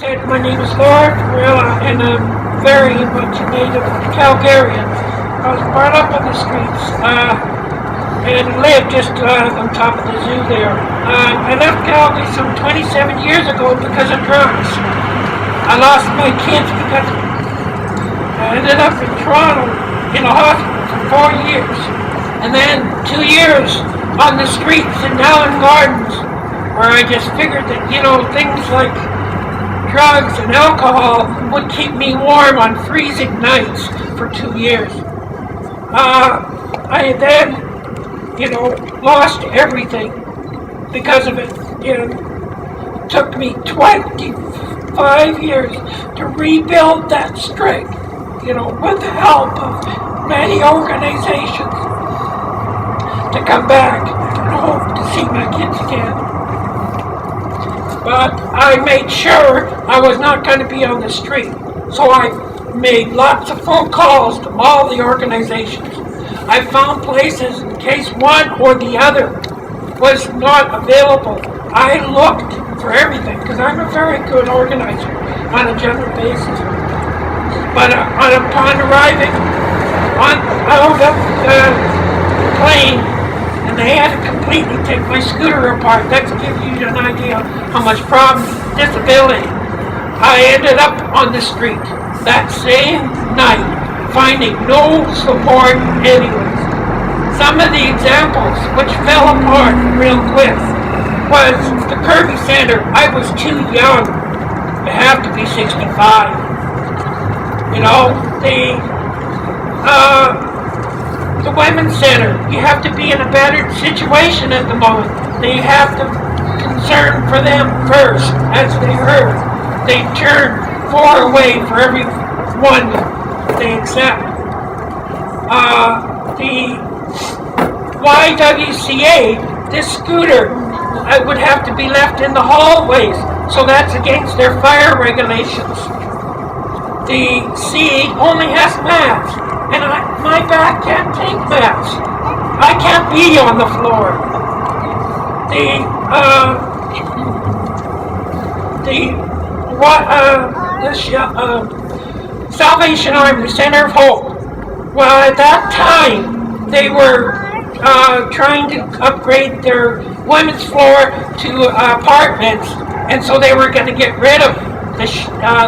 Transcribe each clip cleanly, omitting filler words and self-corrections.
said, my name is Laura Ferrella, and I'm very much a native Calgarian. I was brought up on the streets and lived just on top of the zoo there. I left Calgary some 27 years ago because of drugs. I lost my kids because of it. I ended up in Toronto in a hospital for 4 years, and then 2 years on the streets in Allen Gardens, where I just figured that, things like drugs and alcohol would keep me warm on freezing nights for 2 years. I then, lost everything because of it. It took me 25 years to rebuild that strength, with the help of many organizations, to come back and hope to see my kids again. But I made sure I was not going to be on the street. So I made lots of phone calls to all the organizations. I found places in case one or the other was not available. I looked for everything because I'm a very good organizer on a general basis. But upon arriving out of the plane, and they had to completely take my scooter apart. That gives you an idea how much problem, disability. I ended up on the street that same night, finding no support anywhere. Some of the examples which fell apart real quick was the Kirby Center. I was too young to have to be 65. The Women's Center, you have to be in a better situation at the moment. They have to concern for them first, as they heard. They turn 4 away for every one they accept. The YWCA, this scooter, I would have to be left in the hallways, so that's against their fire regulations. The C only has mats, and my back can't take mats. I can't be on the floor. Salvation Army, Center of Hope. Well, at that time, they were trying to upgrade their women's floor to apartments, and so they were going to get rid of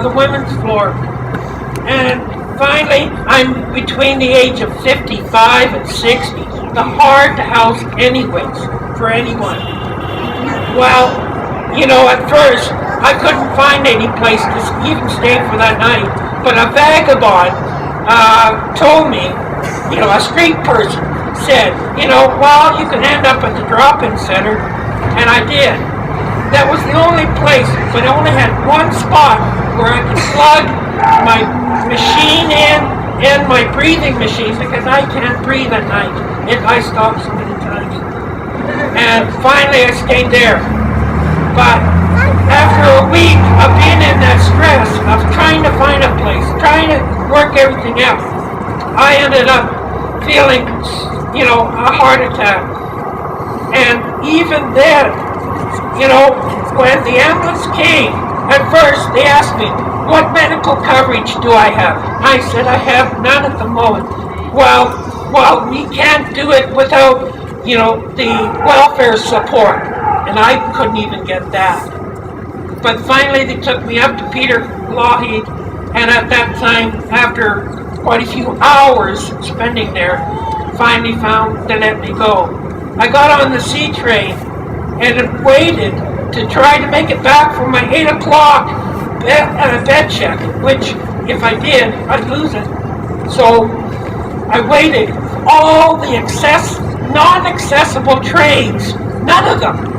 the women's floor. And finally, I'm between the age of 55 and 60. The hard to house anyways, for anyone. Well, at first, I couldn't find any place to even stay for that night. But a vagabond told me, a street person said, well, you can end up at the drop-in center. And I did. That was the only place, but I only had one spot where I could plug my machine in and my breathing machine, because I can't breathe at night. I stop so many times. And finally I stayed there. But after a week of being in that stress of trying to find a place, trying to work everything out, I ended up feeling, a heart attack. And even then, when the ambulance came, at first they asked me, what medical coverage do I have? I said, I have none at the moment. Well, we can't do it without, the welfare support. And I couldn't even get that. But finally they took me up to Peter Lougheed, and at that time, after quite a few hours spending there, finally found they let me go. I got on the C train and waited to try to make it back for my 8 o'clock bed check, which if I did, I'd lose it. So I waited all the non-accessible trains, none of them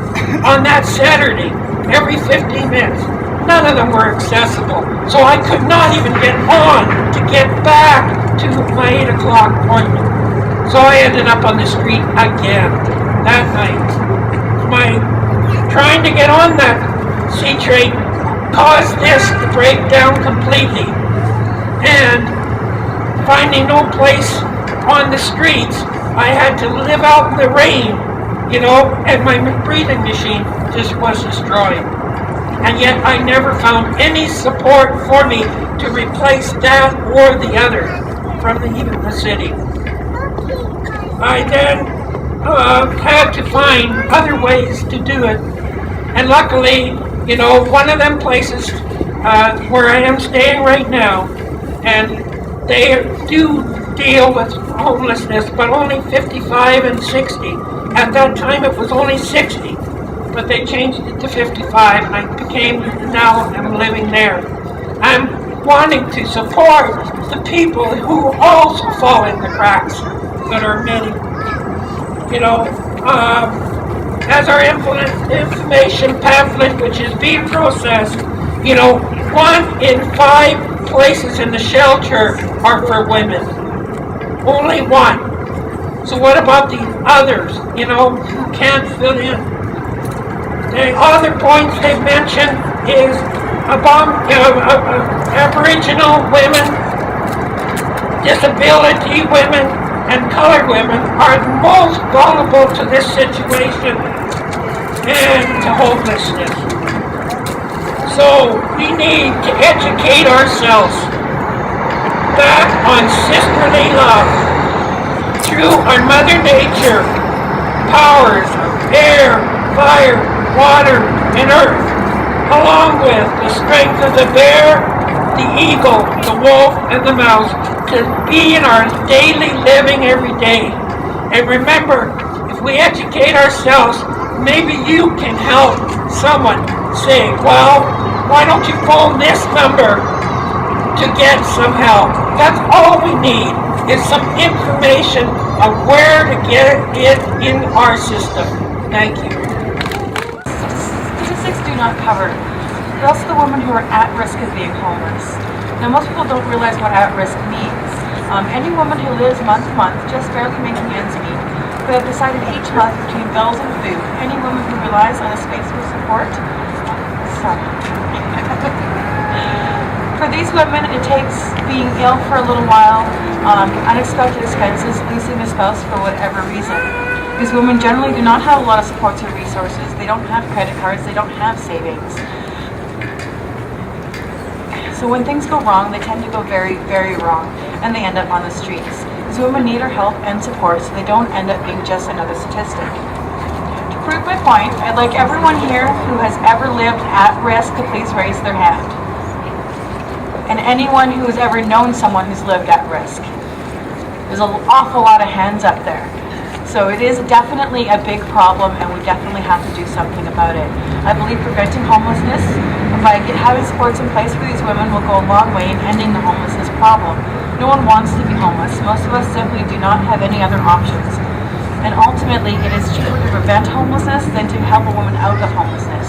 on that Saturday, every 15 minutes, none of them were accessible. So I could not even get on to get back to my 8 o'clock appointment. So I ended up on the street again that night. Trying to get on that C train caused this to break down completely, and finding no place on the streets, I had to live out in the rain, and my breathing machine just was destroyed. and yet I never found any support for me to replace that or the other from even the city. I then had to find other ways to do it, and luckily, one of them places where I am staying right now, and they do deal with homelessness, but only 55 and 60. At that time it was only 60, but they changed it to 55, and now I'm living there. I'm wanting to support the people who also fall in the cracks, that are many. As our information pamphlet, which is being processed, 1 in 5 places in the shelter are for women. Only 1. So what about the others, who can't fit in? The other points they've mentioned is Aboriginal women, disability women, and colored women are most vulnerable to this situation and to homelessness. So we need to educate ourselves back on sisterly love through our Mother Nature powers of air, fire, water, and earth, along with the strength of the bear, the eagle, the wolf, and the mouse, to be in our daily living every day. And remember, if we educate ourselves, maybe you can help someone say, well, why don't you phone this number to get some help? That's all we need, is some information of where to get it in our system. Thank you. Statistics do not cover. They're also the women who are at risk of being homeless. Now, most people don't realize what at risk means. Any woman who lives month to month, just barely making ends meet, who have decided each month between bills and food, any woman who relies on a space for support, for these women, it takes being ill for a little while, unexpected expenses, losing a spouse for whatever reason. These women generally do not have a lot of supports or resources. They don't have credit cards. They don't have savings. So when things go wrong, they tend to go very, very wrong, and they end up on the streets. These women need our help and support so they don't end up being just another statistic. To prove my point, I'd like everyone here who has ever lived at risk to please raise their hand. And anyone who has ever known someone who's lived at risk. There's an awful lot of hands up there. So it is definitely a big problem, and we definitely have to do something about it. I believe preventing homelessness, by having supports in place for these women, will go a long way in ending the homelessness problem. No one wants to be homeless. Most of us simply do not have any other options. And ultimately, it is cheaper to prevent homelessness than to help a woman out of homelessness.